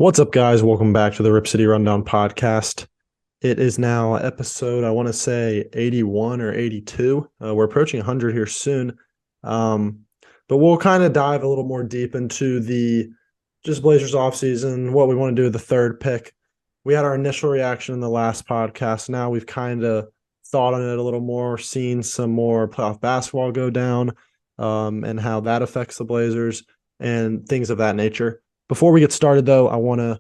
What's up, guys? Welcome back to the Rip City Rundown podcast. It is now episode, I want to say 81 or 82. We're approaching 100 here soon. But we'll kind of dive a little more deep into the just Blazers offseason, what we want to do with the third pick. We had our initial reaction in the last podcast. Now we've kind of thought on it a little more, seen some more playoff basketball go down, and how that affects the Blazers and things of that nature. Before we get started, though, I want to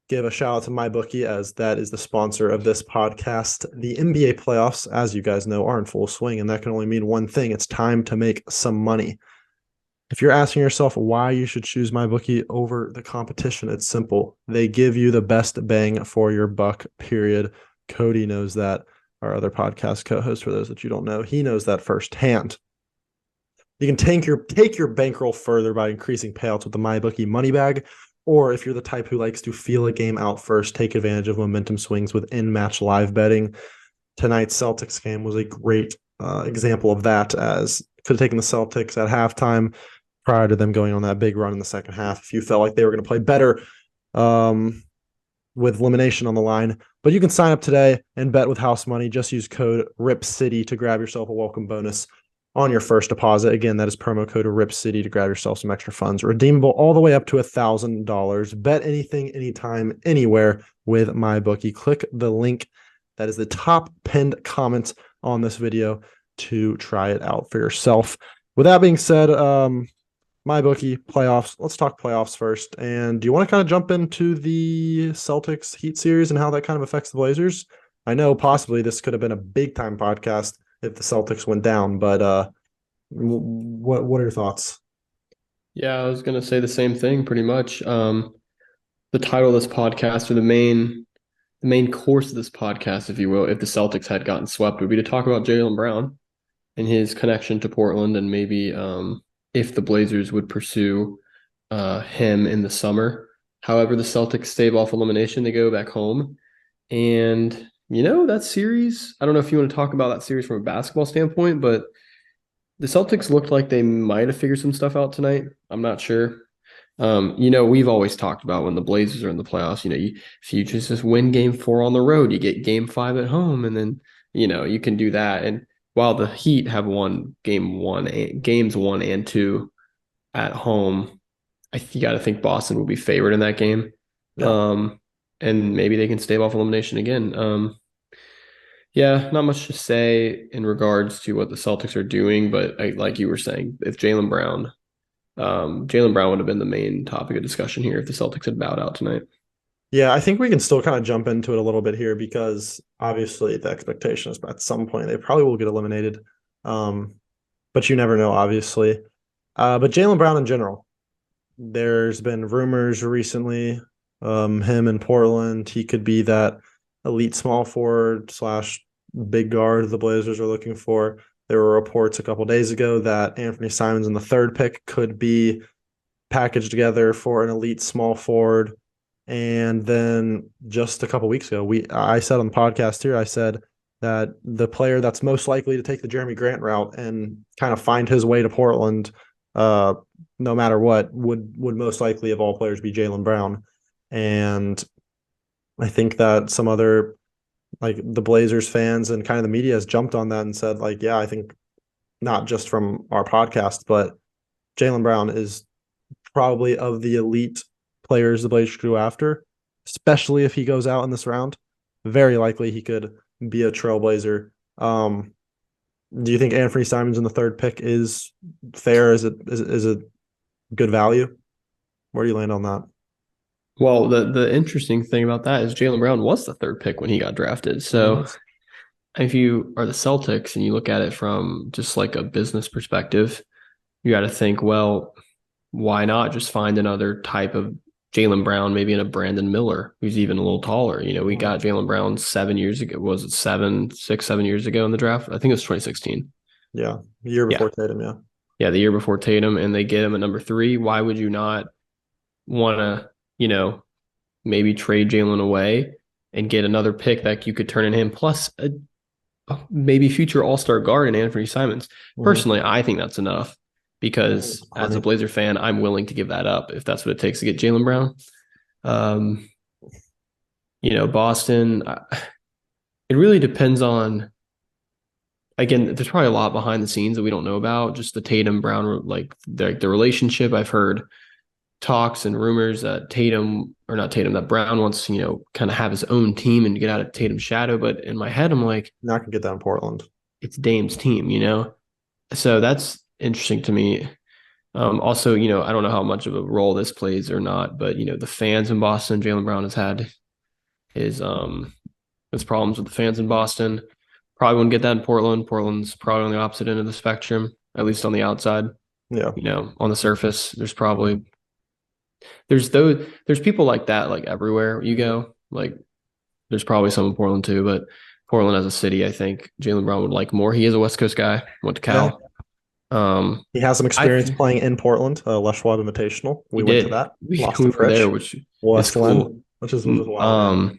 give a shout out to MyBookie, as that is the sponsor of this podcast. The NBA playoffs, as you guys know, are in full swing, and that can only mean one thing. It's time to make some money. If you're asking yourself why you should choose MyBookie over the competition, it's simple. They give you the best bang for your buck, period. Cody knows that. Our other podcast co-host, for those that you don't know, he knows that firsthand. You can take your bankroll further by increasing payouts with the MyBookie money bag, or if you're the type who likes to feel a game out first, take advantage of momentum swings with in-match live betting. Tonight's Celtics game was a great example of that, as could have taken the Celtics at halftime prior to them going on that big run in the second half if you felt like they were going to play better with elimination on the line. But you can sign up today and bet with house money. Just use code RIPCITY to grab yourself a welcome bonus on your first deposit. Again, that is promo code RIPCITY to grab yourself some extra funds, redeemable all the way up to $1,000. Bet anything, anytime, anywhere with MyBookie. Click the link that is the top pinned comment on this video to try it out for yourself. With that being said, MyBookie playoffs. Let's talk playoffs first. And do you want to kind of jump into the Celtics Heat series and how that kind of affects the Blazers? I know possibly this could have been a big time podcast if the Celtics went down, but what are your thoughts? Yeah, I was going to say the same thing pretty much. The title of this podcast, or the main course of this podcast, if you will, if the Celtics had gotten swept, would be to talk about Jaylen Brown and his connection to Portland, and maybe if the Blazers would pursue him in the summer. However, the Celtics stave off elimination. They go back home. And, that series, I don't know if you want to talk about that series from a basketball standpoint, but the Celtics looked like they might have figured some stuff out tonight. I'm not sure. We've always talked about when the Blazers are in the playoffs, if you just win game 4 on the road, you get game 5 at home, and then, you can do that. And while the Heat have won games 1 and 2 at home, you got to think Boston will be favored in that game. Yeah. And maybe they can stave off elimination again. Yeah, not much to say in regards to what the Celtics are doing, but like you were saying, if Jaylen Brown would have been the main topic of discussion here if the Celtics had bowed out tonight. Yeah, I think we can still kind of jump into it a little bit here, because obviously the expectation is at some point they probably will get eliminated. But you never know, obviously. But Jaylen Brown in general, there's been rumors recently, him in Portland, he could be that elite small forward slash big guard the Blazers are looking for. There were reports a couple days ago that Anthony Simons in the third pick could be packaged together for an elite small forward. And then just a couple weeks ago, I said on the podcast here, I said that the player that's most likely to take the Jeremy Grant route and kind of find his way to Portland, no matter what, would most likely of all players be Jaylen Brown. And I think that some other, like the Blazers fans and kind of the media, has jumped on that and said, like, yeah, I think not just from our podcast, but Jaylen Brown is probably of the elite players the Blazers go after, especially if he goes out in this round. Very likely he could be a trailblazer. Do you think Anthony Simons in the third pick is fair? Is it good value? Where do you land on that? Well, the interesting thing about that is Jaylen Brown was the third pick when he got drafted. He So was. if you are the Celtics and you look at it from just like a business perspective, you got to think, well, why not just find another type of Jaylen Brown, maybe in a Brandon Miller, who's even a little taller. We got Jaylen Brown 7 years ago. Was it 7 years ago in the draft? I think it was 2016. Yeah, the year Yeah. before Tatum, yeah. Yeah, the year before Tatum, and they get him at number 3. Why would you not want to, maybe trade Jaylen away and get another pick that you could turn in him, plus a maybe future all-star guard in Anthony Simons? Personally, I think that's enough, because as a Blazer fan, I'm willing to give that up if that's what it takes to get Jaylen Brown. Um, Boston, it really depends on, again, there's probably a lot behind the scenes that we don't know about. Just the Tatum Brown, like the relationship. I've heard talks and rumors that Tatum, or not Tatum, that Brown wants, kind of have his own team and get out of Tatum's shadow. But in my head, I'm like, Not gonna get that in Portland. it's Dame's team. So that's interesting to me. Also, I don't know how much of a role this plays or not, but the fans in Boston, Jaylen Brown has had his problems with the fans in Boston. Probably wouldn't get that in Portland. Portland's probably on the opposite end of the spectrum, at least on the outside. Yeah. On the surface, there's people like that like everywhere you go. Like there's probably some in Portland too, but Portland as a city, I think Jaylen Brown would like more. He is a West Coast guy, went to Yeah. Cal. He has some I experience playing in Portland, Les Schwab Invitational. We He went to did. that. We, Lost we to were there, Frisch. which is West cool. Glen, which is wild.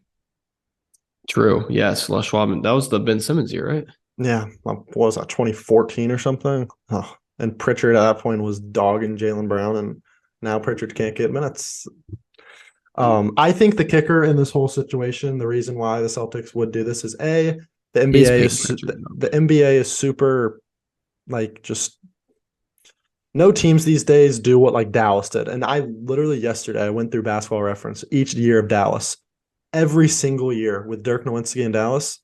True. Yes, Les Schwab. That was the Ben Simmons year, right? Yeah. What was that, 2014 or something? Oh. And Pritchard at that point was dogging Jaylen Brown, and now Pritchard can't get minutes. I think the kicker in this whole situation, the reason why the Celtics would do this is the NBA is super like just no teams these days do what like Dallas did. And I literally yesterday I went through Basketball Reference each year of Dallas. Every single year with Dirk Nowitzki in Dallas,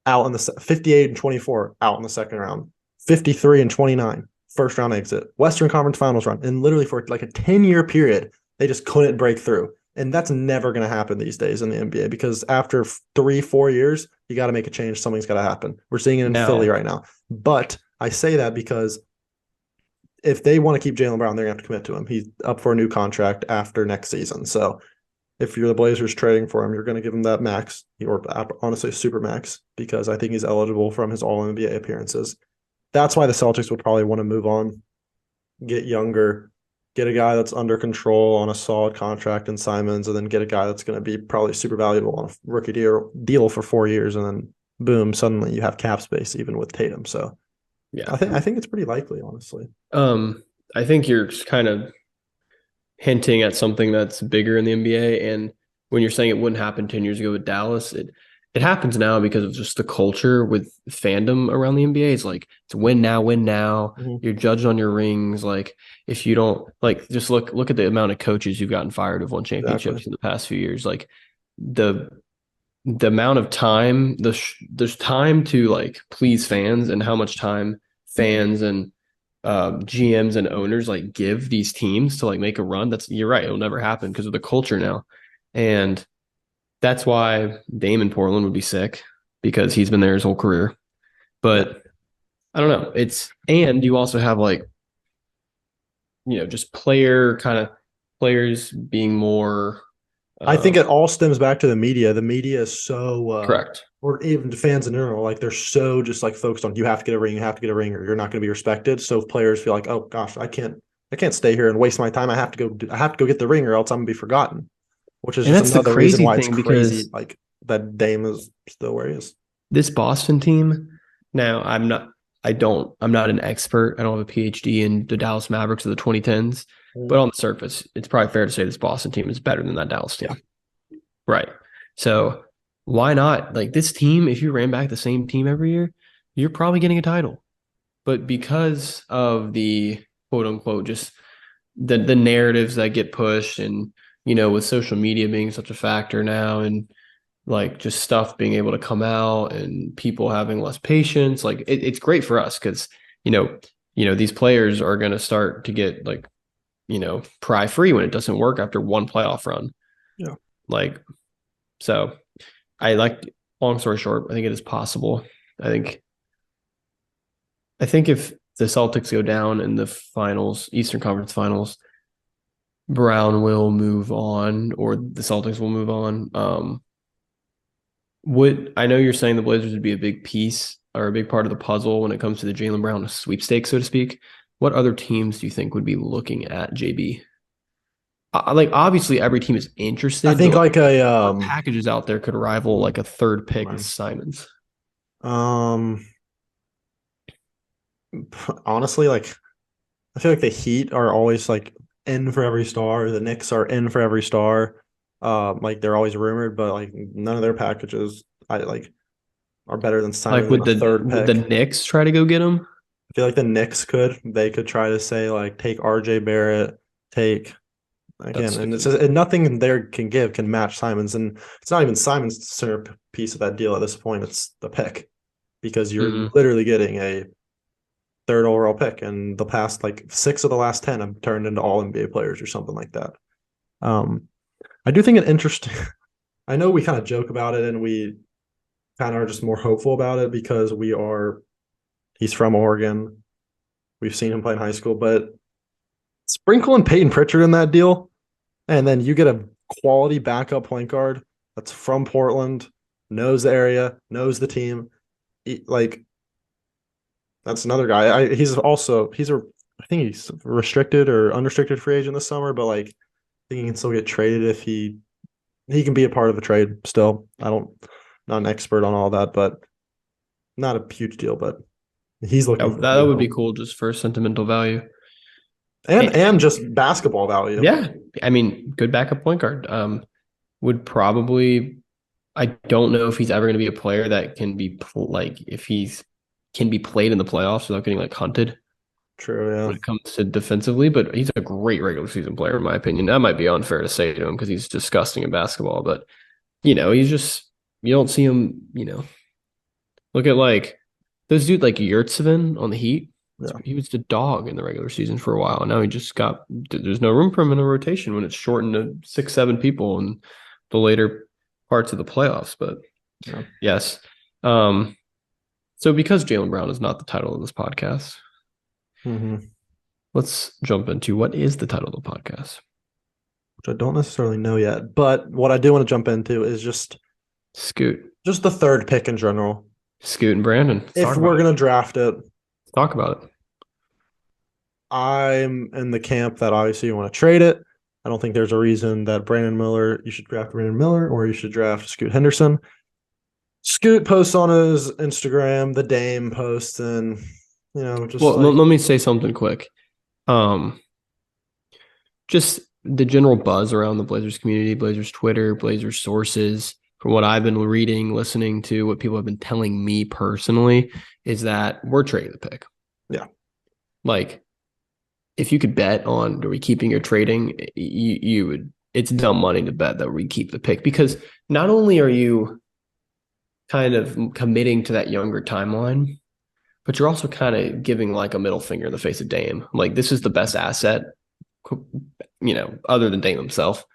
out in the 58 and 24, out in the second round, 53 and 29, first round exit, Western Conference Finals run. And literally for like a 10-year period, they just couldn't break through. And that's never going to happen these days in the NBA because after 3-4 years, you got to make a change. Something's got to happen. We're seeing it in Philly right now. But I say that because if they want to keep Jaylen Brown, they're going to have to commit to him. He's up for a new contract after next season. So if you're the Blazers trading for him, you're going to give him that max, or honestly super max, because I think he's eligible from his all NBA appearances. That's why the Celtics would probably want to move on, get younger, get a guy that's under control on a solid contract in Simons, and then get a guy that's going to be probably super valuable on a rookie deal for 4 years, and then boom, suddenly you have cap space even with Tatum. So yeah, I think it's pretty likely, honestly. I think you're kind of hinting at something that's bigger in the NBA, and when you're saying it wouldn't happen 10 years ago with Dallas, it happens now because of just the culture with fandom around the NBA. It's like it's win now, win now. Mm-hmm. You're judged on your rings. Like if you don't just look at the amount of coaches you've gotten fired who've won championships in the past few years. Like the amount of time, there's time to like please fans, and how much time fans and GMs and owners like give these teams to like make a run. You're right. It'll never happen because of the culture now. And that's why Dame in Portland would be sick, because he's been there his whole career. But I don't know. And you also have like, just players being more. I think it all stems back to the media. The media is so correct. Or even fans in general, like they're so just like focused on you have to get a ring, or you're not going to be respected. So if players feel like, oh gosh, I can't stay here and waste my time. I have to go get the ring, or else I'm gonna be forgotten. Which is just another reason why it's crazy, like that Dame is still where he is. This Boston team. Now, I'm not an expert. I don't have a PhD in the Dallas Mavericks of the 2010s, but on the surface, it's probably fair to say this Boston team is better than that Dallas team. Yeah. Right. So why not? Like this team, if you ran back the same team every year, you're probably getting a title. But because of the quote unquote, just the narratives that get pushed, and, with social media being such a factor now, and like just stuff being able to come out and people having less patience, like it's great for us because, these players are going to start to get like, pry free when it doesn't work after one playoff run. Yeah. So long story short, I think it is possible. I think if the Celtics go down in the finals, Eastern Conference Finals, Brown will move on, or the Celtics will move on. I know you're saying the Blazers would be a big piece or a big part of the puzzle when it comes to the Jaylen Brown sweepstakes, so to speak. What other teams do you think would be looking at JB? Obviously every team is interested. I think like a packages out there could rival like a third pick with Simons. Honestly, like I feel like the Heat are always like in for every star. The Knicks are in for every star. Like they're always rumored, but like none of their packages are better than Like Simons in a third would the pick. Knicks try to go get him? I feel like the Knicks they could try to say like take RJ Barrett, take again, That's and it's just, and nothing there can match Simons, and it's not even Simons' centerpiece of that deal at this point. It's the pick because you're Mhm. literally getting a third overall pick, and the past like 6 of the last 10 have turned into all NBA players or something like that. Um, I do think it interesting. I know we kind of joke about it, and we kind of are just more hopeful about it because he's from Oregon. We've seen him play in high school, but sprinkle in Peyton Pritchard in that deal, and then you get a quality backup point guard that's from Portland, knows the area, knows the team. Like that's another guy. I think he's restricted or unrestricted free agent this summer, but like I think he can still get traded if he can be a part of a trade still. Not an expert on all that, but not a huge deal, but he's looking Yeah, for a that new would be home. cool just for sentimental value. And just basketball value. Yeah, I mean, good backup point guard. Would probably. I don't know if he's ever going to be a player that can be like if he's can be played in the playoffs without getting like hunted True, yeah. when it comes to defensively. But he's a great regular season player in my opinion. That might be unfair to say to him because he's disgusting in basketball. But he's just you don't see him. Look at like those dude like Yurtseven on the Heat. Yeah. He was the dog in the regular season for a while. And now he just got there's no room for him in a rotation when it's shortened to 6, 7 people in the later parts of the playoffs. But Yeah. yes. So because Jaylen Brown is not the title of this podcast, Mm-hmm. let's jump into what is the title of the podcast. Which I don't necessarily know yet. But what I do want to jump into is just Scoot. the third pick in general. Scoot and Brandon. If we're gonna draft it, talk about it. I'm in the camp that obviously you want to trade it. I don't think there's a reason that you should draft Brandon Miller or you should draft Scoot Henderson. Scoot posts on his Instagram, the Dame posts, and just let me say something quick. Just the general buzz around the Blazers community, Blazers Twitter, Blazers sources, from what I've been reading, listening to, what people have been telling me personally, is that we're trading the pick. Yeah. Like, if you could bet on are we keeping or trading, you would. It's dumb money to bet that we keep the pick because not only are you kind of committing to that younger timeline, but you're also kind of giving like a middle finger in the face of Dame. Like this is the best asset, other than Dame himself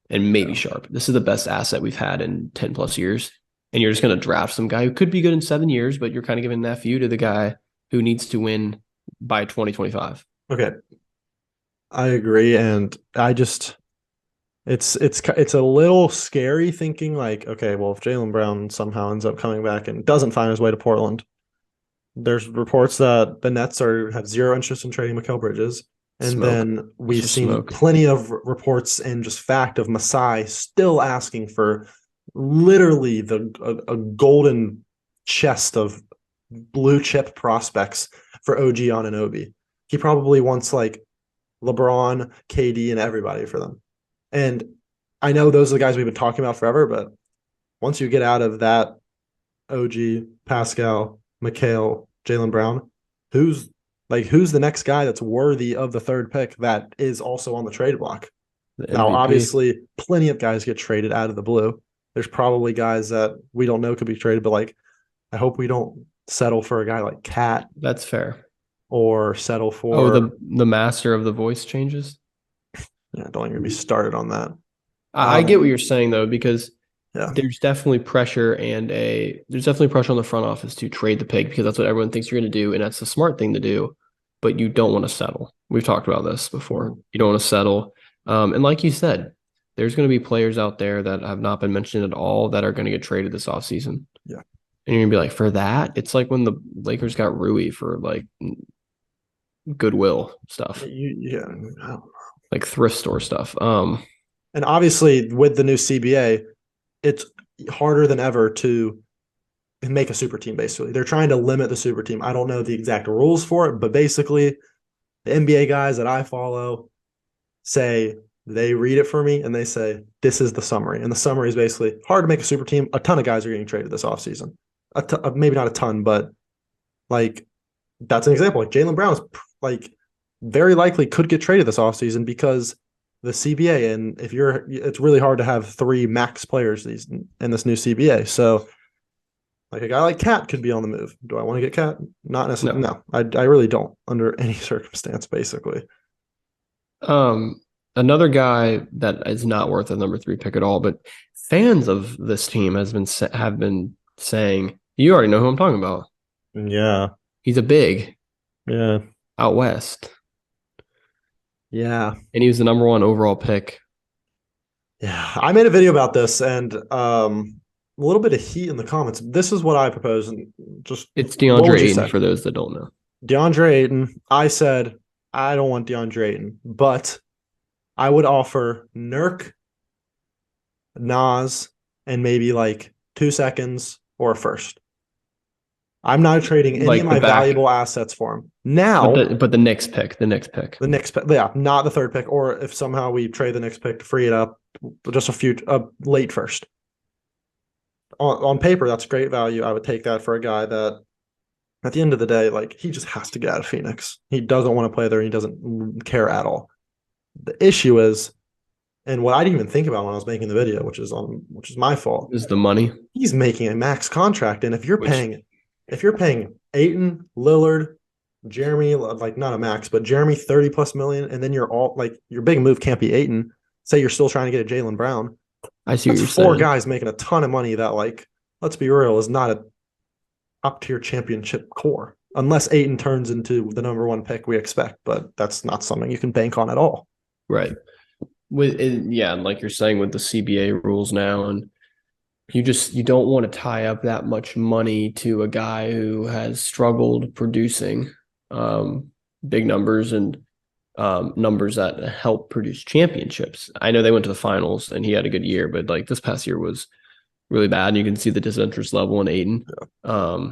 and maybe Sharp. This is the best asset we've had in 10 plus years. And you're just going to draft some guy who could be good in 7 years, but you're kind of giving that view to the guy who needs to win by 2025. Okay. I agree. And I just, it's a little scary thinking like, okay, well, if Jaylen Brown somehow ends up coming back and doesn't find his way to Portland, there's reports that the Nets have zero interest in trading Mikal Bridges. And then we've seen plenty of reports and just fact of Masai still asking for literally a golden chest of blue chip prospects for OG Anunoby. He probably wants like LeBron, KD, and everybody for them. And I know those are the guys we've been talking about forever, but once you get out of that OG, Pascal, Mikal, Jaylen Brown, who's the next guy that's worthy of the third pick that is also on the trade block? Now, obviously, plenty of guys get traded out of the blue. There's probably guys that we don't know could be traded, but like, I hope we don't settle for a guy like Cat. That's fair. Or settle for the master of the voice changes. Yeah, don't even be started on that. I get what you're saying though, because there's definitely pressure on the front office to trade the pick because that's what everyone thinks you're going to do, and that's the smart thing to do. But you don't want to settle. We've talked about this before. You don't want to settle. And like you said, there's going to be players out there that have not been mentioned at all that are going to get traded this offseason. Yeah. And you're going to be like, for that? It's like when the Lakers got Rui for like Goodwill stuff. Yeah. I don't know. Like thrift store stuff. And obviously with the new CBA, it's harder than ever to make a super team, basically. They're trying to limit the super team. I don't know the exact rules for it, but basically the NBA guys that I follow say They read it for me and they say, this is the summary. And the summary is basically hard to make a super team. A ton of guys are getting traded this offseason. Maybe not a ton, but like that's an example. Like Jaylen Brown is like very likely could get traded this offseason because the CBA. And it's really hard to have 3 max players in this new CBA. So like a guy like Cat could be on the move. Do I want to get Cat? Not necessarily. No, I really don't under any circumstance, basically. Another guy that is not worth a number 3 pick at all, but fans of this team have been saying, you already know who I'm talking about. Yeah. He's a big. Yeah. Out west. Yeah. And he was the number 1 overall pick. Yeah. I made a video about this and a little bit of heat in the comments. This is what I propose. And it's DeAndre Ayton for those that don't know. DeAndre Ayton. I said, I don't want DeAndre Ayton, but I would offer Nurk, Nas, and maybe like 2 seconds or a first. I'm not trading any of my valuable assets for him. Now, but the next pick. Yeah, not the 3rd pick. Or if somehow we trade the next pick to free it up, just a late first. On paper, that's great value. I would take that for a guy that, at the end of the day, like he just has to get out of Phoenix. He doesn't want to play there. He doesn't care at all. The issue is, and what I didn't even think about when I was making the video, which is my fault, is the money. He's making a max contract, and if you're paying Ayton, Lillard, Jeremy, like not a max, but Jeremy $30+ million, and then you're all like your big move can't be Ayton. Say you're still trying to get a Jaylen Brown. I see. That's 4 guys making a ton of money that, like, let's be real, is not a up tier championship core unless Ayton turns into the number 1 pick we expect. But that's not something you can bank on at all. Right. Like you're saying with the CBA rules now, and you don't want to tie up that much money to a guy who has struggled producing big numbers and numbers that help produce championships. I know they went to the finals and he had a good year, but like this past year was really bad. And you can see the disinterest level in Ayton. Yeah.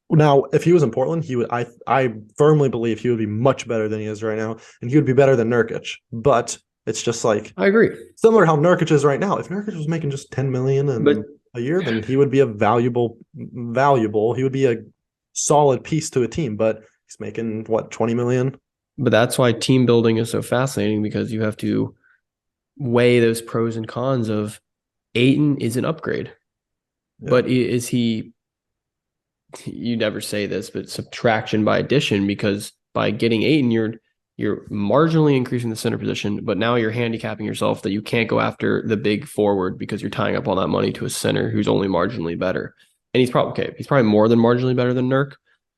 Now, if he was in Portland, he would. I firmly believe he would be much better than he is right now, and he would be better than Nurkic. But it's just like I agree. Similar to how Nurkic is right now. If Nurkic was making just $10 million a year, then he would be a valuable. He would be a solid piece to a team. But he's making what, $20 million? But that's why team building is so fascinating, because you have to weigh those pros and cons of Ayton is an upgrade, but is he? You never say this, but subtraction by addition, because by getting Ayton, you're marginally increasing the center position, but now you're handicapping yourself that you can't go after the big forward because you're tying up all that money to a center who's only marginally better. And he's probably more than marginally better than Nurk,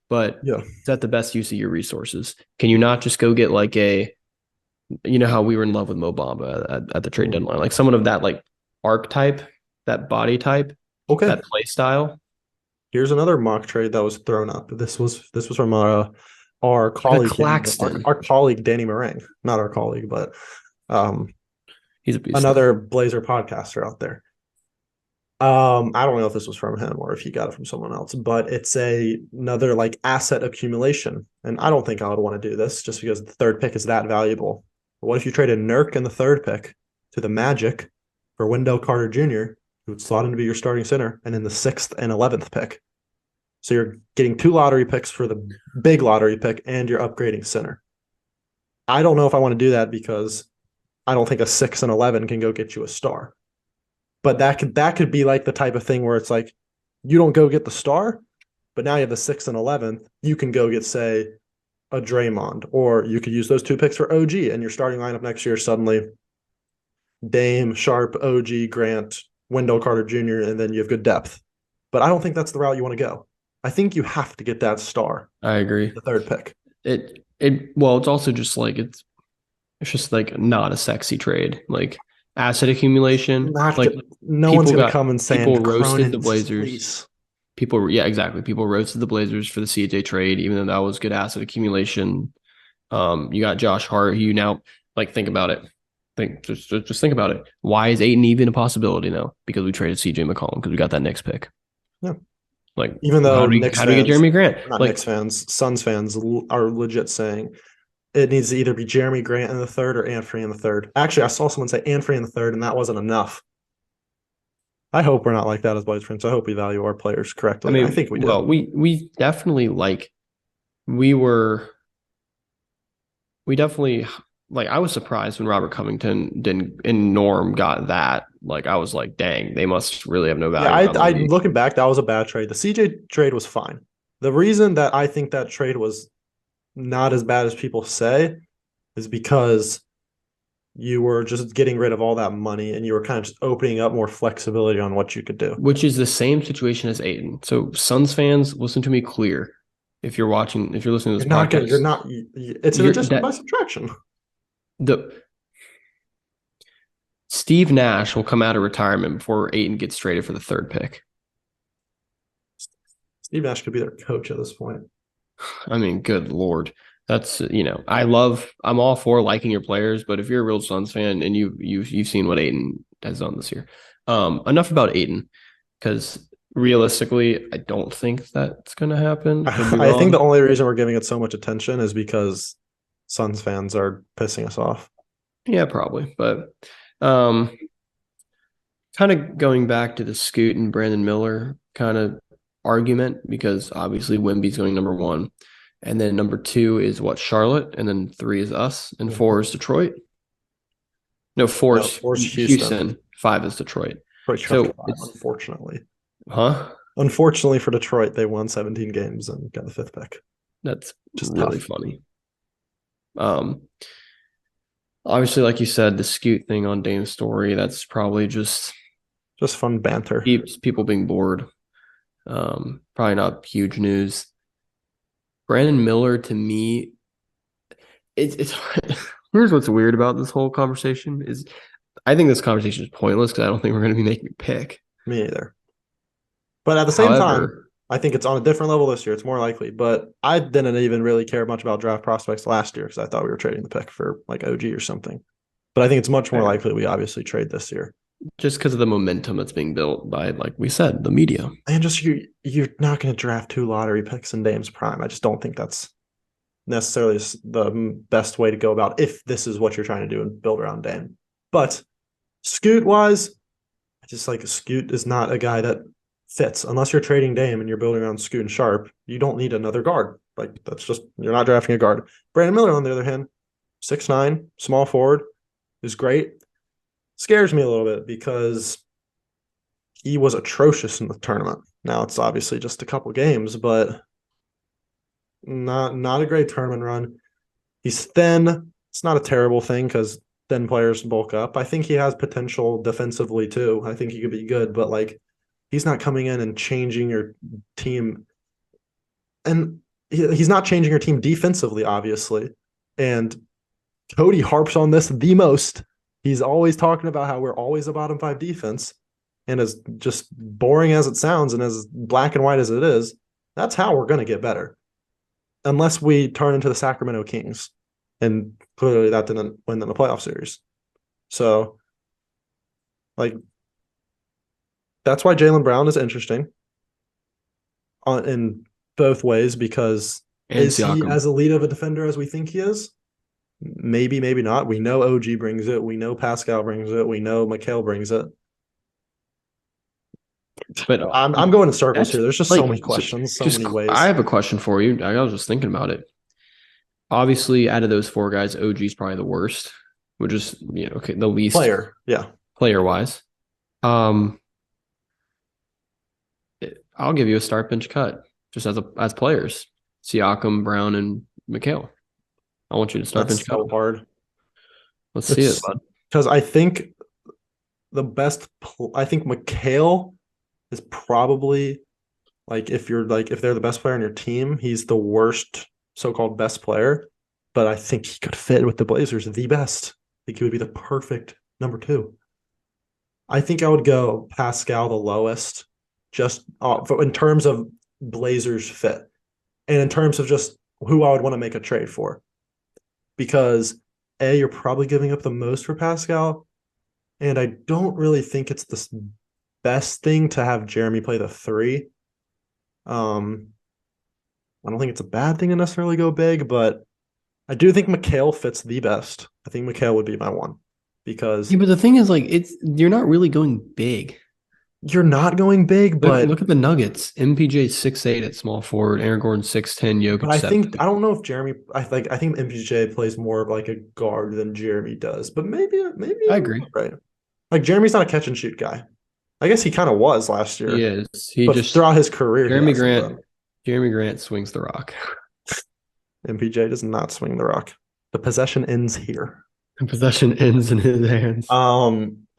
but is that the best use of your resources? Can you not just go get like how we were in love with Mo Bamba at the trade deadline, like someone of that like archetype, that body type, that play style? Here's another mock trade that was thrown up. This was from our colleague Claxton. Our colleague Danny Marang, not our colleague, but he's a beast. Another Blazer podcaster out there. I don't know if this was from him or if he got it from someone else, but it's another like asset accumulation. And I don't think I would want to do this just because the 3rd pick is that valuable. But what if you traded Nurk in the 3rd pick to the Magic for Wendell Carter Jr., who would slot in to be your starting center, and in the 6th and 11th pick? So you're getting 2 lottery picks for the big lottery pick, and you're upgrading center. I don't know if I want to do that because I don't think a 6 and 11 can go get you a star. But that could be like the type of thing where it's like you don't go get the star, but now you have the 6th and 11th. You can go get, say, a Draymond, or you could use those 2 picks for OG, and your starting lineup next year suddenly Dame, Sharp, OG, Grant, Wendell Carter Jr., and then you have good depth. But I don't think that's the route you want to go. I think you have to get that star. I agree. The 3rd pick. It's also just like it's just like not a sexy trade. Like asset accumulation. No one's gonna come and say people roasted the Blazers. Please. People roasted the Blazers for the CJ trade, even though that was good asset accumulation. You got Josh Hart, who you now like think about it. Just think about it. Why is Ayton even a possibility now? Because we traded CJ McCollum because we got that Knicks pick. Yeah. Like, even though how do we get Jeremy Grant? Not Knicks fans, Suns fans are legit saying it needs to either be Jeremy Grant in the third or Anthony in the third. Actually, I saw someone say Anthony in the third, and that wasn't enough. I hope we're not like that as Blaze fans. I hope we value our players I correctly. mean, I think we do. well, we definitely we definitely like I was surprised when Robert Covington didn't and Norm got that. Like I was like, dang, they must really have no value. Yeah, around the I league. looking back, that was a bad trade. The CJ trade was fine. The reason that I think that trade was not as bad as people say is because you were just getting rid of all that money and you were kind of just opening up more flexibility on what you could do. Which is the same situation as Aiden. So Suns fans, listen to me clear. If you're listening to this podcast, You're not. It's an adjustment by subtraction. The Steve Nash will come out of retirement before Aiden gets traded for the third pick. Steve Nash could be their coach at this point. I mean, good Lord. That's I'm all for liking your players, but if you're a real Suns fan and you've seen what Aiden has done this year. Enough about Aiden, because realistically, I don't think that's gonna happen. I think the only reason we're giving it so much attention is because Suns fans are pissing us off. Yeah, probably. But kind of going back to the Scoot and Brandon Miller kind of argument, because obviously Wemby's going number one. And then number 2 is Charlotte, and then 3 is us, and 4 is Detroit. No, 4 is Houston. 5 is Detroit. So unfortunately. Huh? Unfortunately for Detroit, they won 17 games and got the 5th pick. That's just really funny. Obviously, like you said, the Scoot thing on Dame's story, that's probably just fun banter. Keeps people being bored. Probably not huge news. Brandon Miller, to me, it's here's what's weird about this whole conversation is I think this conversation is pointless because I don't think we're going to be making a pick. Me either. But at the same time, I think it's on a different level this year. It's more likely. But I didn't even really care much about draft prospects last year because I thought we were trading the pick for like OG or something. But I think it's much more likely we obviously trade this year. Just because of the momentum that's being built by, like we said, the media. And just you're not going to draft 2 lottery picks in Dame's prime. I just don't think that's necessarily the best way to go about if this is what you're trying to do and build around Dame. But Scoot-wise, I just like Scoot is not a guy that fits. Unless you're trading Dame and you're building around Scoot and Sharp, you don't need another guard. Like that's just you're not drafting a guard. Brandon Miller, on the other hand, 6'9", small forward, is great. Scares me a little bit because he was atrocious in the tournament. Now it's obviously just a couple games, but not a great tournament run. He's thin. It's not a terrible thing because thin players bulk up. I think he has potential defensively too. I think he could be good, but like he's not coming in and changing your team. And he's not changing your team defensively, obviously. And Cody harps on this the most. He's always talking about how we're always a bottom 5 defense. And as just boring as it sounds and as black and white as it is, that's how we're going to get better. Unless we turn into the Sacramento Kings. And clearly that didn't win them a playoff series. So, like, that's why Jaylen Brown is interesting in both ways because is he as elite of a defender as we think he is? Maybe, maybe not. We know OG brings it. We know Pascal brings it. We know Mikal brings it. But I'm going in circles here. There's just so many questions, so many ways. I have a question for you. I was just thinking about it. Obviously, out of those 4 guys, OG is probably the worst, which is the least player wise. I'll give you a start bench cut just as players. Siakam, Brown, and Mikal. I want you to start bench cut. So hard. Let's see it, bud. Because I think the best. I think Mikal is probably if they're the best player on your team, he's the worst so-called best player. But I think he could fit with the Blazers the best. I think he would be the perfect number 2. I think I would go Pascal the lowest, just in terms of Blazers fit, and in terms of just who I would want to make a trade for. Because you're probably giving up the most for Pascal, and I don't really think it's the best thing to have Jeremy play the 3. I don't think it's a bad thing to necessarily go big, but I do think Mikal fits the best. I think Mikal would be my one because Yeah, but the thing is, like, you're not really going big. you're not going big, Look at the Nuggets. MPJ 6'8" at small forward, Aaron Gordon 6'10", but Jokic I 7. think I don't know if Jeremy. I think MPJ plays more of like a guard than Jeremy does, but maybe I I'm agree. not right. Like Jeremy's not a catch and shoot guy. I guess he kind of was last He year, is. He but just throughout his career, he Jeremy hasn't Grant. been. Jeremy Grant swings the rock. MPJ does not swing the rock. The possession ends here. And possession ends in his hands.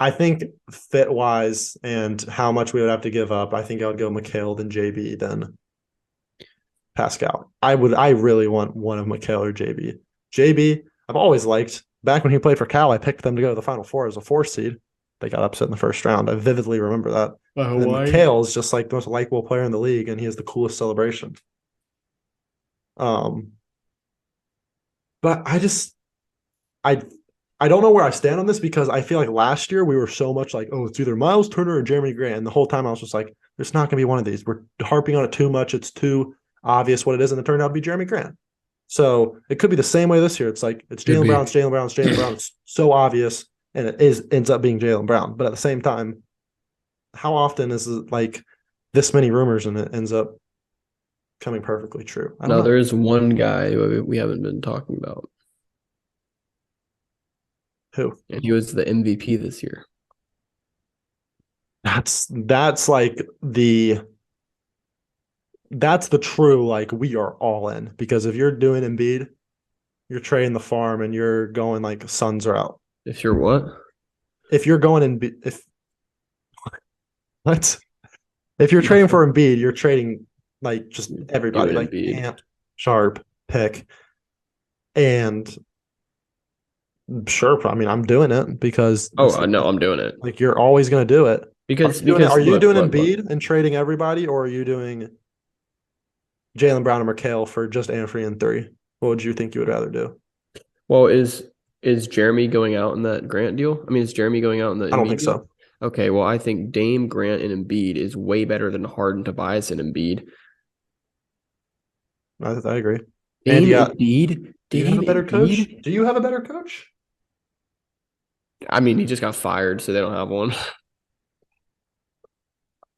I think fit wise and how much we would have to give up, I think I would go Mikal then JB then Pascal. I really want one of Mikal or JB. JB, I've always liked. Back when he played for Cal, I picked them to go to the Final Four as a 4 seed. They got upset in the first round. I vividly remember that. And then Mikal is just like the most likable player in the league, and he has the coolest celebration. But I don't know where I stand on this because I feel like last year we were so much like, oh, it's either Miles Turner or Jeremy Grant. And the whole time I was just like, there's not going to be one of these. We're harping on it too much. It's too obvious what it is. And it turned out to be Jeremy Grant. So it could be the same way this year. It's like, it's Jaylen Brown, it's Jaylen Brown, it's Jaylen Brown. It's so obvious. And it ends up being Jaylen Brown. But at the same time, how often is it like this many rumors and it ends up coming perfectly true? I don't know. There is one guy we haven't been talking about. Who? And he was the MVP this year. That's like that's the true, like, we are all in. Because if you're doing Embiid, you're trading the farm and you're going like Suns are out. If you're what? If you're going if you're trading for Embiid, you're trading like just everybody, like Ant, Sharp, Pick, and sure. I mean, I'm doing it because I know I'm doing it. Like, you're always going to do it. Because are you doing Embiid and trading everybody, or are you doing Jaylen Brown and Mikal for just Anthony and 3? What would you think you would rather do? Well, is Jeremy going out in that Grant deal? I mean, is Jeremy going out in the Embiid I don't think deal? so. Okay, well, I think Dame, Grant, and Embiid is way better than Harden, Tobias, and Embiid. I agree. Dame, Embiid? Do you have a better coach? Do you have a better coach? I mean, he just got fired, so they don't have one.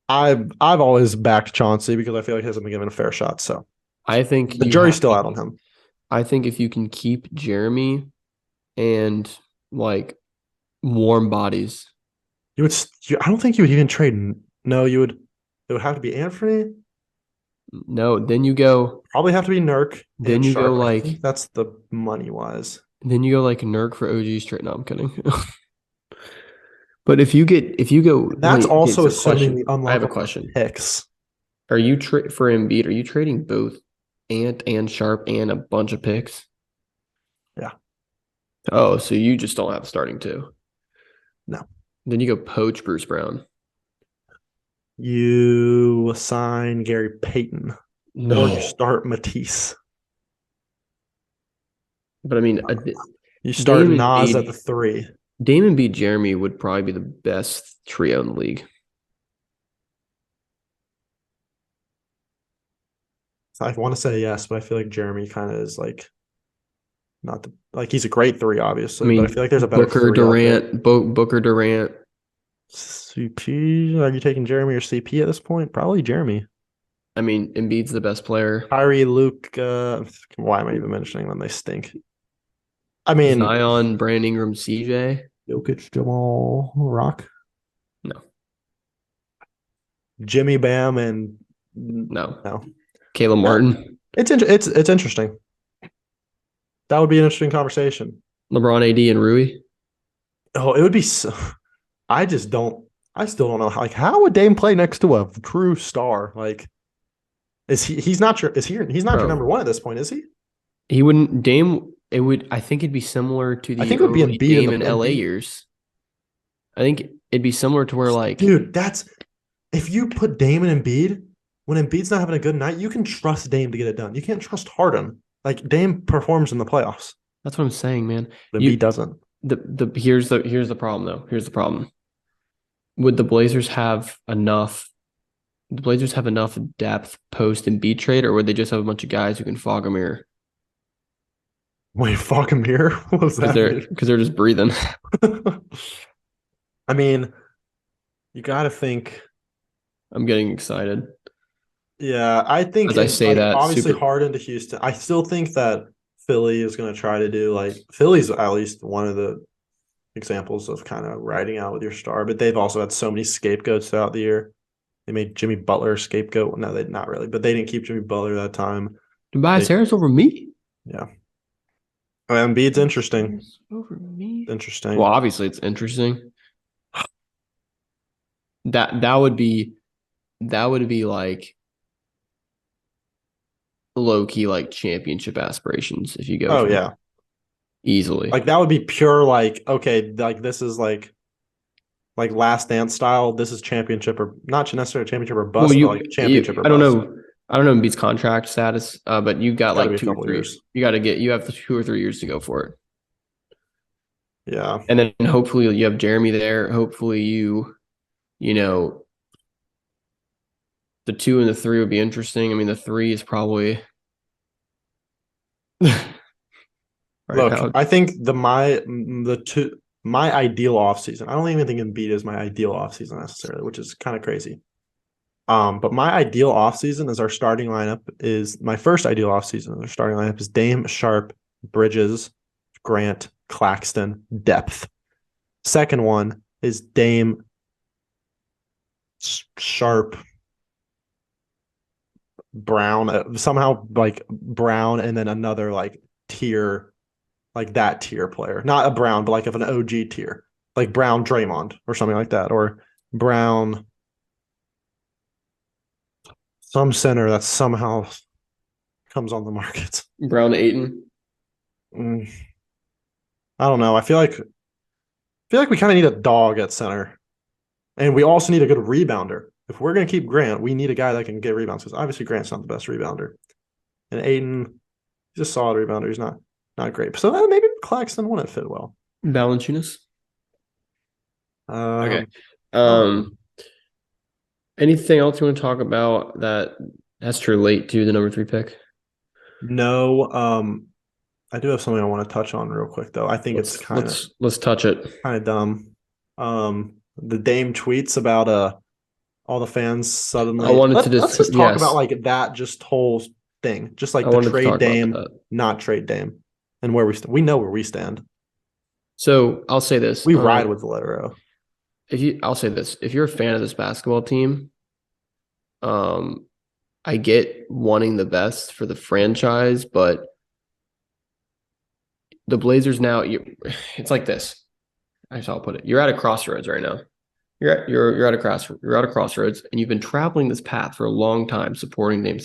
I've always backed Chauncey because I feel like he hasn't been given a fair shot. So I think the jury's still out on him. I think if you can keep Jeremy and like warm bodies, you would. I don't think you would even trade. No, you would. It would have to be Anthony. No, then you go probably have to be Nurk. Then you go like that's the money wise. Then you go like Nurk for OG straight. No, I'm kidding. But if you go, that's also assuming the unlockable I have a question. Picks. Are you for Embiid? Are you trading both Ant and Sharp and a bunch of picks? Yeah. Oh, so you just don't have starting two? No. Then you go poach Bruce Brown. You sign Gary Payton. No. Or you start Matisse. But I mean, you start Nas at the 3. Dame and Jeremy would probably be the best trio in the league. I want to say yes, but I feel like Jeremy kind of is like not the he's a great 3, obviously. I mean, but I feel like there's a better Booker Durant, Booker Durant. CP. Are you taking Jeremy or CP at this point? Probably Jeremy. I mean, Embiid's the best player. Kyrie, Luke. Why am I even mentioning them? They stink. I mean, Zion, Brandon Ingram, CJ, Jokic, Jamal, Rock. No. Jimmy Bam and no. Caleb Martin. It's interesting. That would be an interesting conversation. LeBron, AD, and Rui. Oh, it would be so. I still don't know how would Dame play next to a true star? Like, he's not your number 1 at this point, is he? He wouldn't. Dame. It would. I think it'd be similar to the. I think it would be Embiid Dame in LA years. I think it'd be similar to where like. Dude, if you put Dame and Embiid when Embiid's not having a good night, you can trust Dame to get it done. You can't trust Harden. Like, Dame performs in the playoffs. That's what I'm saying, man. Embiid doesn't. Here's the problem though. Here's the problem. Would the Blazers have enough? The Blazers have enough depth post Embiid trade, or would they just have a bunch of guys who can fog a mirror? Wait, fuck him here? What does because that mean? they're just breathing. I mean, you got to think. I'm getting excited Yeah, I think as I say like that. obviously Super. Harden to Houston. I still think that Philly is going to try to do like Philly's at least one of the examples of kind of riding out with your star, but they've also had so many scapegoats throughout the year. They made Jimmy Butler a scapegoat. No, they not really, but they didn't keep Jimmy Butler that time. Tobias They Harris over me. yeah. Embiid's Tobias interesting. Harris over me. Well, Interesting. obviously it's interesting. That would be like low key like championship aspirations if you go Oh from yeah. there easily. Like that would be pure like okay, like this is like last dance style. This is championship or not necessarily championship or Well, bust, but like championship or I don't bust. know. I don't know Embiid's contract status, but you got Got to like be a couple years. you have 2 or 3 years to go for it. Yeah. And then hopefully you have Jeremy there. Hopefully you know, the 2 and the 3 would be interesting. I mean, the 3 is probably right Look, now. I think my ideal offseason. I don't even think Embiid is my ideal offseason necessarily, which is kind of crazy. But my ideal offseason is our starting lineup is my first ideal offseason. Our starting lineup is Dame, Sharp, Bridges, Grant, Claxton, depth. Second one is Dame, Sharp, Brown, somehow like Brown, and then another like tier, like that tier player, not a Brown, but like of an OG tier, like Brown, Draymond, or something like that, or Brown, some center that somehow comes on the market. Brown Aiton. Mm, I don't know. I feel like we kind of need a dog at center, and we also need a good rebounder. If we're gonna keep Grant, we need a guy that can get rebounds because obviously Grant's not the best rebounder, and Aiden, he's a solid rebounder. He's not great. So maybe Claxton wouldn't fit well. Valanciunas. Okay. Um, Um, anything else you want to talk about that has to relate to the number 3 pick? no. I do have something I want to touch on real quick though. I think it's Let's touch it. kind of dumb. The Dame tweets about all the fans suddenly. I wanted to Let's just talk about yes. like that just whole thing, just like I the wanted to trade talk about Dame, that. not trade Dame, and where we know where we stand. So I'll say this. We ride with the letter O. I'll say this. If you're a fan of this basketball team, I get wanting the best for the franchise, but the Blazers now, it's like this. That's how I'll put it. You're at a crossroads right now. You're at a crossroads, and you've been traveling this path for a long time, supporting Dame.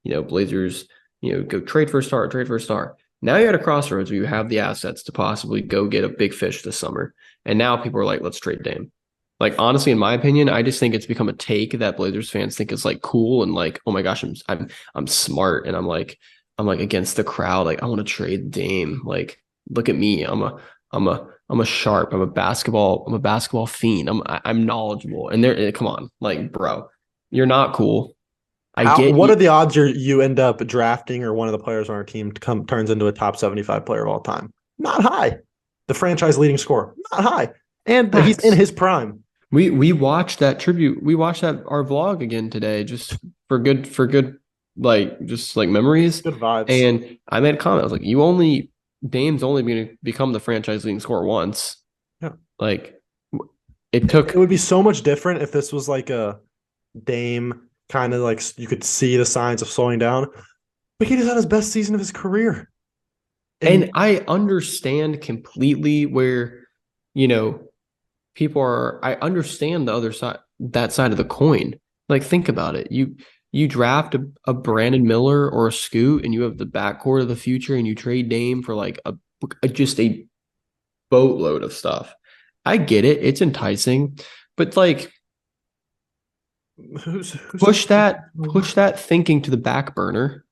Blazers, go trade for a star, trade for a star. Now you're at a crossroads where you have the assets to possibly go get a big fish this summer, and now people are like, let's trade Dame. Like honestly, in my opinion, I just think it's become a take that Blazers fans think is like cool and like, oh my gosh, I'm smart and I'm like against the crowd. Like I want to trade Dame. Like look at me. I'm a sharp. I'm a basketball fiend. I'm knowledgeable. And they're come on, like bro, you're not cool. What are the odds you end up drafting or one of the players on our team turns into a top 75 player of all time? Not high. The franchise leading scorer, not high, and he's in his prime. We watched that tribute. We watched our vlog again today, just for good like just like memories. Good vibes. And I made a comment. I was like, Dame's only going to become the franchise leading scorer once. Yeah. Like it would be so much different if this was like a Dame kind of like you could see the signs of slowing down, but he just had his best season of his career. And I understand completely where, I understand the other side, that side of the coin. Like, think about it. You draft a Brandon Miller or a Scoot, and you have the backcourt of the future, and you trade Dame for like just a boatload of stuff. I get it; it's enticing, but like, push that thinking to the back burner,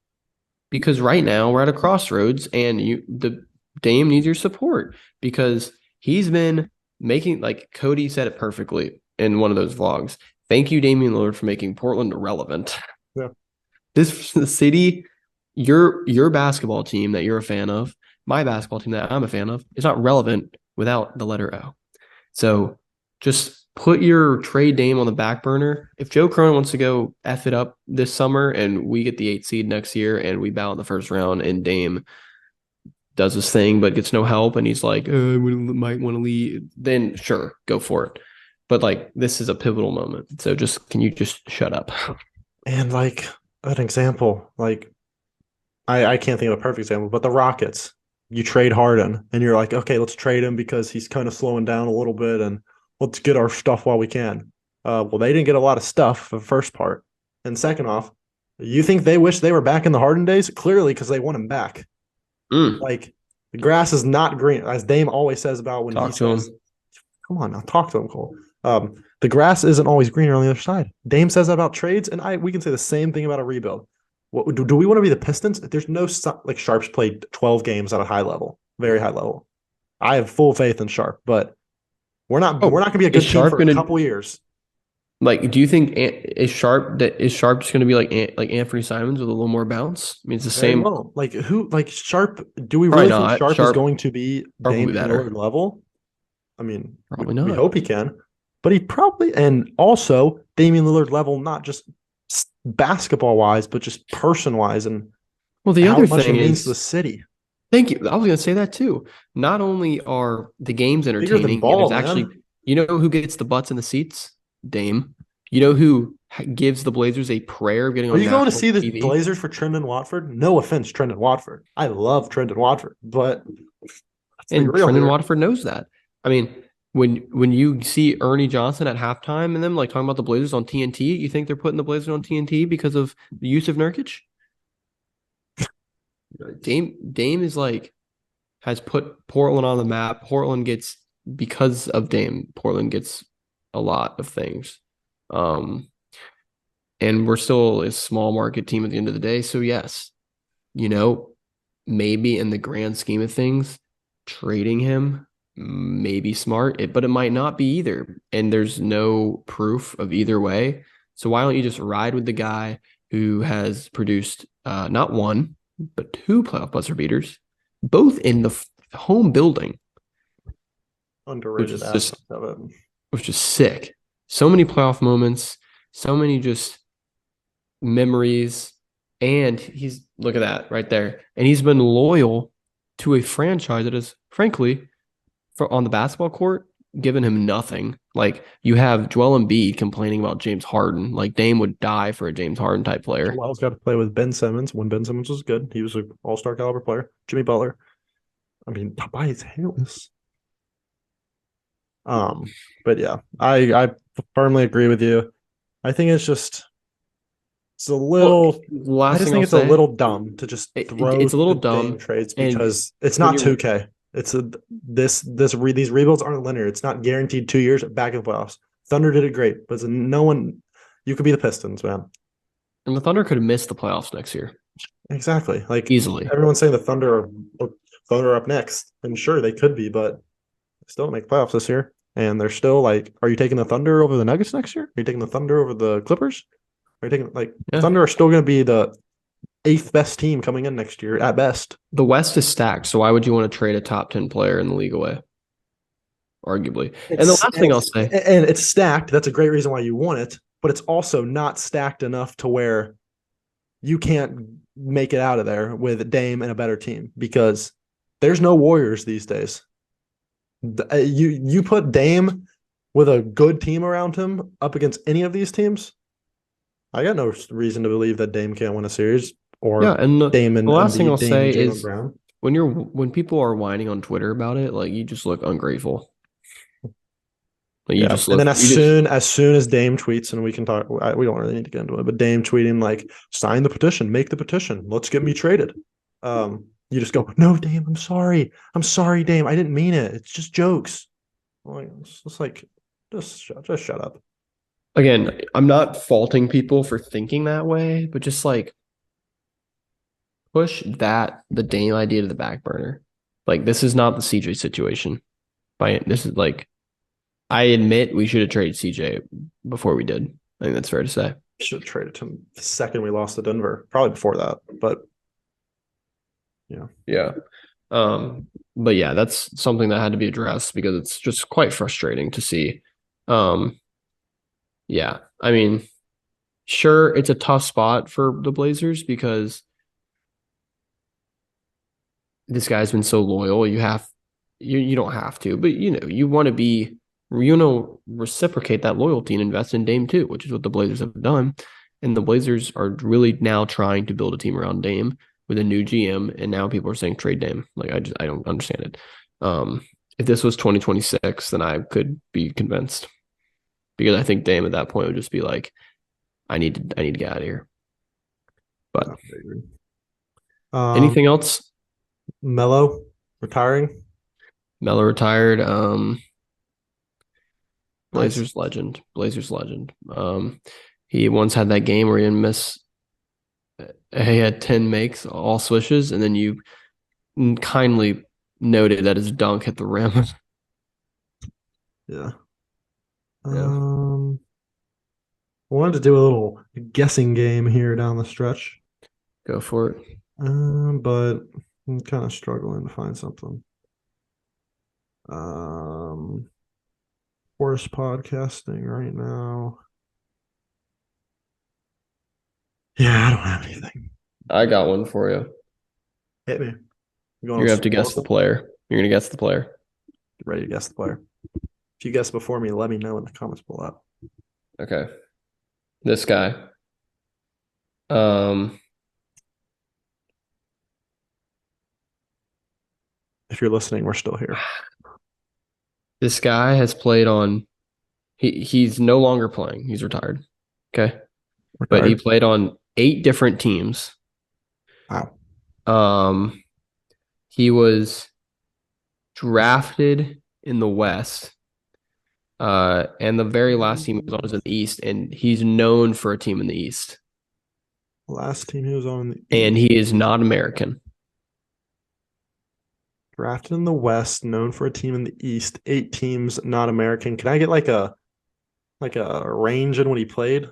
because right now we're at a crossroads, and the Dame needs your support because he's been making, like Cody said it perfectly in one of those vlogs. Thank you, Damian Lillard, for making Portland irrelevant. Yeah. This city your basketball team that you're a fan of, my basketball team that I'm a fan of, is not relevant without the letter O. So just put your trade Dame on the back burner. If Joe Cronin wants to go F it up this summer and we get the 8th seed next year and we bow in the first round and Dame does his thing but gets no help and he's like, I might want to leave, then sure, go for it. But like this is a pivotal moment. So can you just shut up? And like an example, like I can't think of a perfect example, but the Rockets, you trade Harden and you're like, okay, let's trade him because he's kind of slowing down a little bit and let's get our stuff while we can. Well, they didn't get a lot of stuff for the first part. And second off, you think they wish they were back in the Harden days? Clearly, because they want him back. Like the grass is not green, as Dame always says about when Talk he to says, him. come on now, talk to him, Cole. The grass isn't always greener on the other side. Dame says that about trades, and we can say the same thing about a rebuild. What do we want to be the Pistons? There's no like Sharp's played 12 games at a high level, very high level. I have full faith in Sharp, but we're not going to be a good team for a couple years. Like, do you think is Sharp just going to be like Anthony Simons with a little more bounce? I mean, it's the same. Well. Like who? Like Sharp? Do we really think Sharp is going to be Dame Lillard level? I mean, probably not. We hope he can, but he probably, and also Damian Lillard level, not just basketball wise, but just person wise, and the other thing is the city. Thank you. I was going to say that too. Not only are the games entertaining, ball, actually, you know who gets the butts in the seats? Dame. You know who gives the Blazers a prayer of getting on? Are you going to see the Blazers for Trendon Watford? No offense, Trendon Watford. I love Trendon Watford, but Trendon Watford knows that. I mean, when you see Ernie Johnson at halftime and them like talking about the Blazers on TNT, you think they're putting the Blazers on TNT because of the use of Nurkic? Dame is like has put Portland on the map. Portland gets, because of Dame, Portland gets a lot of things. And we're still a small market team at the end of the day. So yes, maybe in the grand scheme of things, trading him may be smart, but it might not be either. And there's no proof of either way. So why don't you just ride with the guy who has produced not one, but 2 playoff buzzer beaters, both in the home building. Underrated aspect of it. Which is sick. So many playoff moments, so many just memories. And look at that right there. And he's been loyal to a franchise that is, frankly, on the basketball court, given him nothing. Like, you have Joel Embiid complaining about James Harden. Like, Dame would die for a James Harden type player. Joel's got to play with Ben Simmons when Ben Simmons was good. He was an all-star caliber player. Jimmy Butler. I mean, Tobias Harris. But yeah, I firmly agree with you. I think it's a little. I just think it's a little dumb to just throw. It's a little dumb trades because it's not 2K. It's these rebuilds aren't linear. It's not guaranteed 2 years back in the playoffs. Thunder did it great, but no one. You could be the Pistons, man. And the Thunder could have missed the playoffs next year. Exactly, like easily. Everyone's saying the Thunder are up next, and sure they could be, but they still don't make playoffs this year. And they're still like, are you taking the Thunder over the Nuggets next year? Are you taking the Thunder over the Clippers? Are you taking the Thunder are still going to be the 8th best team coming in next year at best. The West is stacked, so why would you want to trade a top 10 player in the league away? Arguably. And the last thing I'll say, and it's stacked. That's a great reason why you want it, but it's also not stacked enough to where you can't make it out of there with Dame and a better team, because there's no Warriors these days. You put Dame with a good team around him up against any of these teams, I got no reason to believe that Dame can't win a series. And Dame and the last thing I'll say is Brown. When people are whining on Twitter about it, like, you just look ungrateful. Like, you just look, and then as soon as Dame tweets, and we can talk, we don't really need to get into it, but Dame tweeting like, sign the petition, make the petition, let's get me traded. You just go, no, Dame, I'm sorry, Dame, I didn't mean it. It's just jokes. Just shut up. Again, I'm not faulting people for thinking that way, but just like push the Dame idea to the back burner. Like, this is not the CJ situation. This is like, I admit we should have traded CJ before we did. I think that's fair to say. Should have traded him the second we lost to Denver. Probably before that, but Yeah. But yeah, that's something that had to be addressed because it's just quite frustrating to see. Yeah, I mean, sure, it's a tough spot for the Blazers because this guy's been so loyal. You don't have to, but you want to be reciprocate that loyalty and invest in Dame too, which is what the Blazers have done. And the Blazers are really now trying to build a team around Dame with a new GM, and now people are saying trade Dame. Like I don't understand it. If this was 2026, then I could be convinced because I think Dame at that point would just be like, I need to get out of here. But anything else? Melo retiring. Melo retired. Nice. Blazers legend. He once had that game where he didn't miss. He had 10 makes, all swishes, and then you kindly noted that his dunk hit the rim. Yeah. Yeah. I wanted to do a little guessing game here down the stretch, Go for it. but I'm kind of struggling to find something. Worst podcasting right now. Yeah, I don't have anything. I got one for you. Hit me. You're gonna have to guess the player. You're gonna guess the player. Get ready to guess the player. If you guess before me, let me know in the comments below. Okay. This guy. If you're listening, we're still here. This guy has played on. He's no longer playing. He's retired. Okay. But he played on 8 different teams. Wow. He was drafted in the West. And the very last team he was on was in the East, and he's known for a team in the East. Last team he was on in the East. And he is not American. Drafted in the West, known for a team in the East. 8 teams, not American. Can I get like a range in when he played?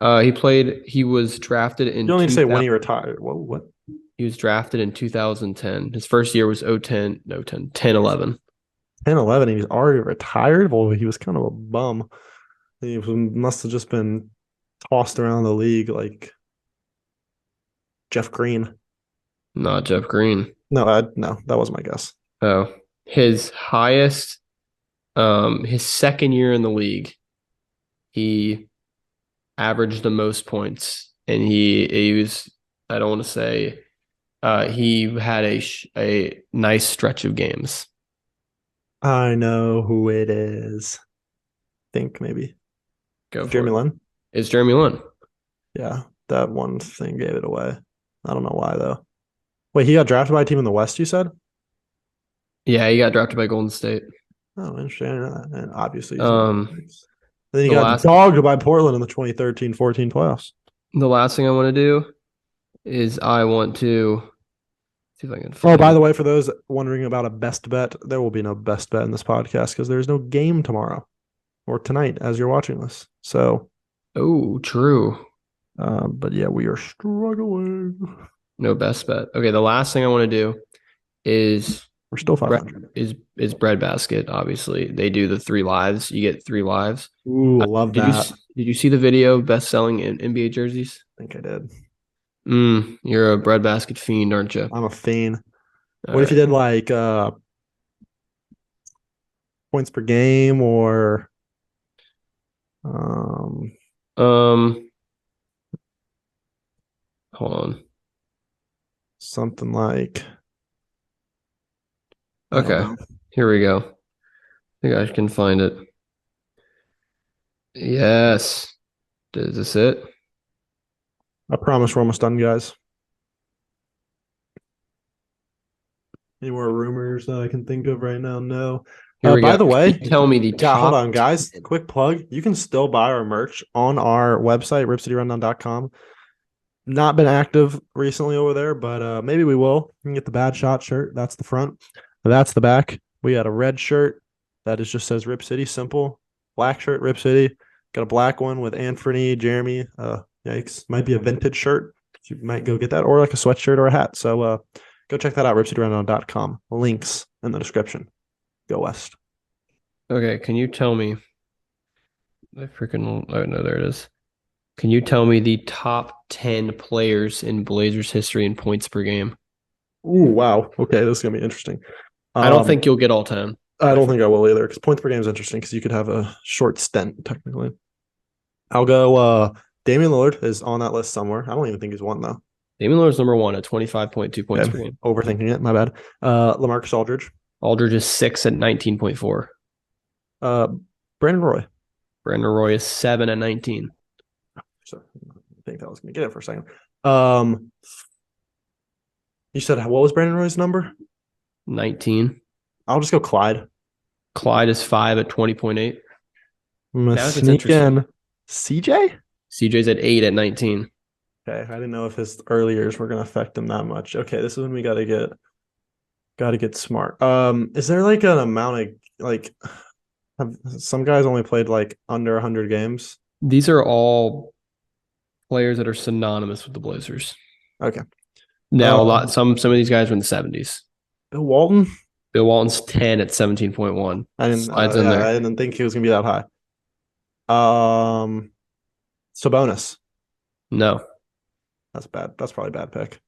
He was drafted in. You don't need to say when he retired. What? He was drafted in 2010. His first year was 10, 11. 10, 11. He was already retired. Well, he was kind of a bum. He must have just been tossed around the league like Jeff Green. Not Jeff Green. No, that was my guess. Oh, his highest, his second year in the league, he averaged the most points, and he was. I don't want to say. He had a nice stretch of games. I know who it is. Think maybe. Jeremy Lin. It's Jeremy Lin. Yeah, that one thing gave it away. I don't know why though. Wait, he got drafted by a team in the West, you said? Yeah, he got drafted by Golden State. Oh, interesting. And obviously, then he got dogged by Portland in the 2013-14 playoffs. The last thing I want to do is I want to see if I can find. Oh, by the way, for those wondering about a best bet, there will be no best bet in this podcast because there's no game tomorrow or tonight as you're watching this. So, oh, true. But yeah, we are struggling. No best bet. Okay, the last thing I want to do is we're still 500. Is Breadbasket. Obviously, they do the 3 lives. You get 3 lives. Ooh, love that. Did you see the video of best-selling NBA jerseys? I think I did. You're a Breadbasket fiend, aren't you? I'm a fiend. What if you did like points per game or hold on. Something like okay. Here we go. I think I can find it. Yes. Is this it? I promise we're almost done, guys. Any more rumors that I can think of right now? No. By the way, tell me the top. Hold on, guys. Quick plug. You can still buy our merch on our website, ripcityrundown.com. Not been active recently over there, but maybe we will. You can get the Bad Shot shirt. That's the front. That's the back. We got a red shirt that just says Rip City, simple. Black shirt, Rip City. Got a black one with Anthony, Jeremy. Yikes. Might be a vintage shirt. You might go get that, or like a sweatshirt or a hat. So Go check that out, ripcityrundown.com. Links in the description. Go West. Okay, can you tell me? Oh no, there it is. Can you tell me the top 10 players in Blazers history in points per game? Ooh, wow. Okay, this is gonna be interesting. I don't think you'll get all 10. I don't think I will either, because points per game is interesting because you could have a short stint technically. I'll go. Damian Lillard is on that list somewhere. I don't even think he's one though. Damian Lillard's number 1 at 25.2 points per game. Overthinking it. My bad. LaMarcus Aldridge. Aldridge is 6 at 19.4. Brandon Roy. Brandon Roy is 7 at 19. So I think that was going to get it for a second. You said what was Brandon Roy's number? 19. I'll just go Clyde. Clyde is 5 at 20.8. Now sneak in CJ? CJ's at 8 at 19. Okay, I didn't know if his early years were going to affect him that much. Okay, this is when we got to get smart. Is there like an amount of like have some guys only played like under 100 games? These are all players that are synonymous with the Blazers. Okay. Now some of these guys are in the 70s. Bill Walton? Bill Walton's 10 at 17.1. I didn't think he was gonna be that high. Sabonis. No. That's bad. That's probably a bad pick.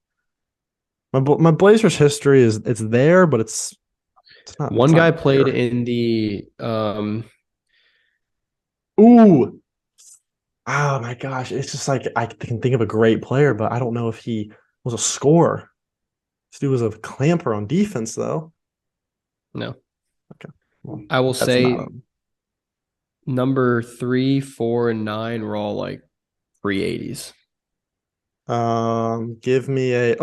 My Blazers history it's there, but it's not. One guy played in the Ooh. Oh my gosh. It's just like I can think of a great player, but I don't know if he was a scorer. This dude was a clamper on defense, though. No. Okay. Well, I will say number 3, 4, and 9 were all like pre-80s. Give me a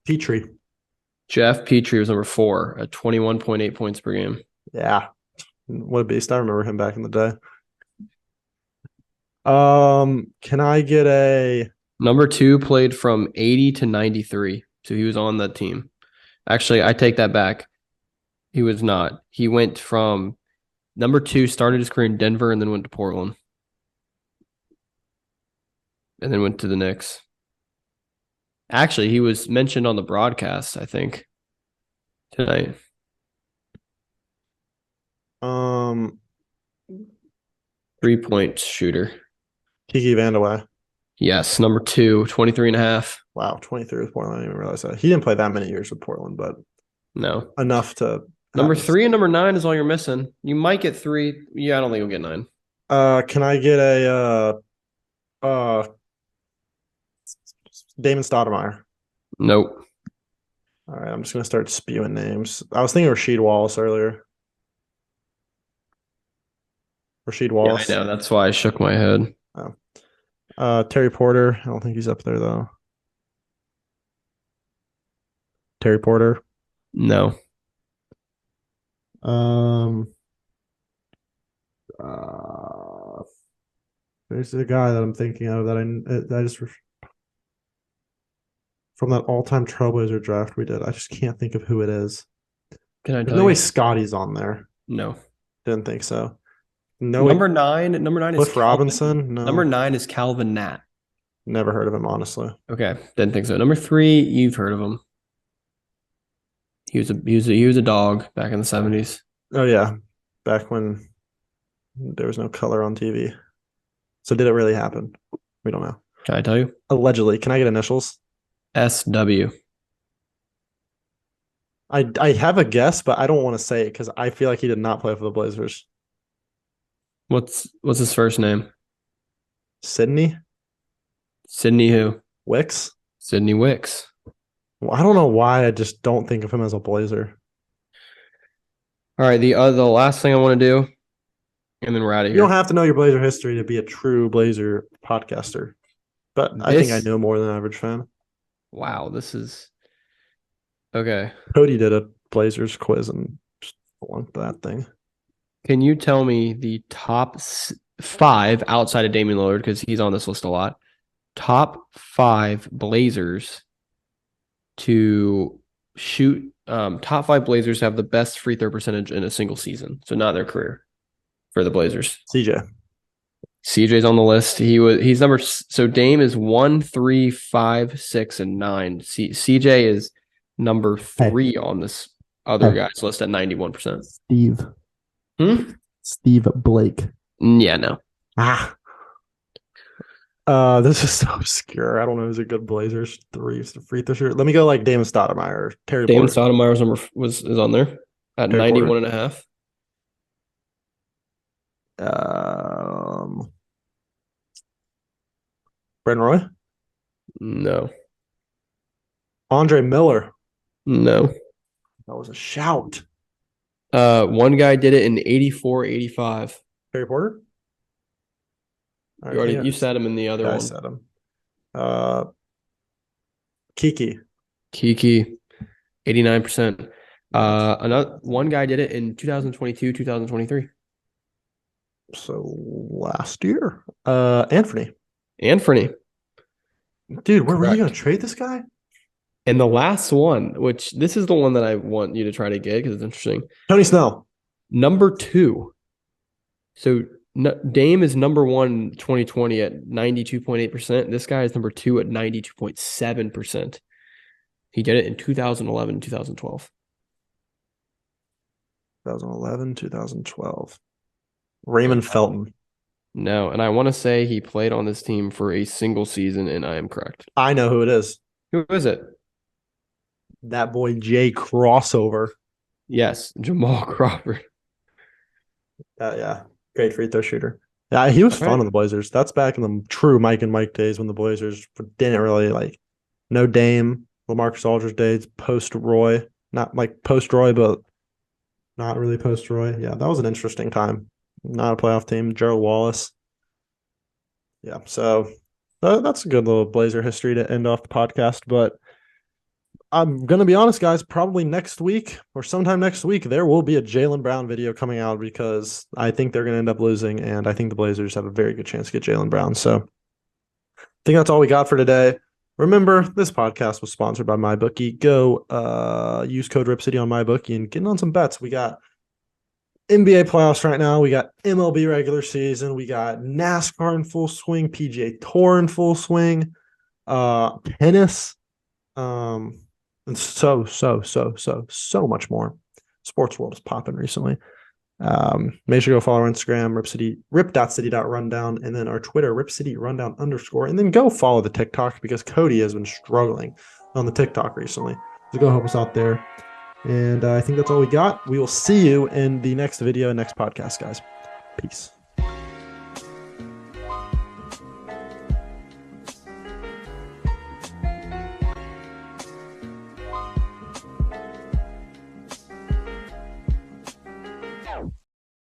Petrie. Jeff Petrie was number 4 at 21.8 points per game. Yeah. What a beast. I remember him back in the day. Can I get a number 2 played from 80 to 93. So he was on that team. Actually, I take that back. He was not. He went from number 2, started his career in Denver and then went to Portland. And then went to the Knicks. Actually, he was mentioned on the broadcast, I think, tonight. 3-point shooter. Kiki Vandeweghe. Yes, number 2, 23.5. Wow, 23 with Portland. I didn't even realize that. He didn't play that many years with Portland, but no. Enough to number 3 and number 9 is all you're missing. You might get 3. Yeah, I don't think you'll get 9. Can I get a Damon Stoudemire? Nope. All right, I'm just gonna start spewing names. I was thinking Rasheed Wallace earlier. Rasheed Wallace. Yeah, I know. That's why I shook my head. Oh. Terry Porter. I don't think he's up there though. Terry Porter. No. There's a guy that I'm thinking of that I just from that all-time Trailblazer draft we did. I just can't think of who it is. Can I tell There's no you? way Scotty's on there. No. Didn't think so. No. Number 9 Cliff is Robinson. No. Number 9 is Calvin Nat. Never heard of him, honestly. Okay, didn't think so. Number 3, you've heard of him. He was a dog back in the 70s. Oh yeah, back when there was no color on TV. So did it really happen? We don't know. Can I tell you? Allegedly. Can I get initials? SW. I have a guess, but I don't want to say it because I feel like he did not play for the Blazers. What's his first name? Sydney? Sydney who? Wicks? Sydney Wicks. Well, I don't know why I just don't think of him as a Blazer. All right, the last thing I want to do, and then we're out of here. You don't have to know your Blazer history to be a true Blazer podcaster. But I think I know more than an average fan. Wow, this is okay. Cody did a Blazers quiz and just flunked that thing. Can you tell me the top 5 outside of Damian Lillard, because he's on this list a lot, top 5 Blazers to shoot, top 5 Blazers have the best free throw percentage in a single season, so not their career, for the Blazers? CJ's on the list. So Dame is 1, 3, 5, 6, and 9. CJ is number Hey. 3 on this other Hey. guy's list at 91%. Steve Blake. Yeah, no. Ah. This is so obscure. I don't know who's a good Blazers free throw shooter. Let me go like Damon Stoudemire or Terry Damon Porter. Stoudemire's is on there at Terry 91.5. Brandon Roy? No. Andre Miller. No. That was a shout. One guy did it in 84-85. Terry Porter? You said him in the other I one. said him. Kiki. 89%. Another one guy did it in 2022, 2023. So last year. Anthony. Dude, where were you Correct. going to trade this guy? And the last one, which this is the one that I want you to try to get because it's interesting. Tony Snell. Number 2. So Dame is number 1 in 2020 at 92.8%. This guy is number 2 at 92.7%. He did it in 2011, 2012. 2011, 2012. Raymond Felton. No, and I want to say he played on this team for a single season, and I am correct. I know who it is. Who is it? That boy Jay Crossover. Yes, Jamal Crawford. Yeah, great free throw shooter. Yeah, he was fun on the Blazers. That's back in the true Mike and Mike days when the Blazers didn't really no Dame, LaMarcus Aldridge days, post Roy, not like post Roy, but not really post Roy. Yeah, that was an interesting time. Not a playoff team. Gerald Wallace. Yeah, so that's a good little Blazer history to end off the podcast. But I'm going to be honest, guys, probably next week or sometime next week, there will be a Jaylen Brown video coming out because I think they're going to end up losing, and I think the Blazers have a very good chance to get Jaylen Brown. So I think that's all we got for today. Remember, this podcast was sponsored by MyBookie. Go use code RIPCity on MyBookie and get on some bets. We got NBA playoffs right now. We got MLB regular season. We got NASCAR in full swing, PGA Tour in full swing, tennis, and so much more. Sports world is popping recently. Make sure to go follow our Instagram, rip.city.rundown, and then our Twitter, ripcityrundown_, and then go follow the TikTok because Cody has been struggling on the TikTok recently. So go help us out there. And I think that's all we got. We will see you in the next video, next podcast, guys. Peace.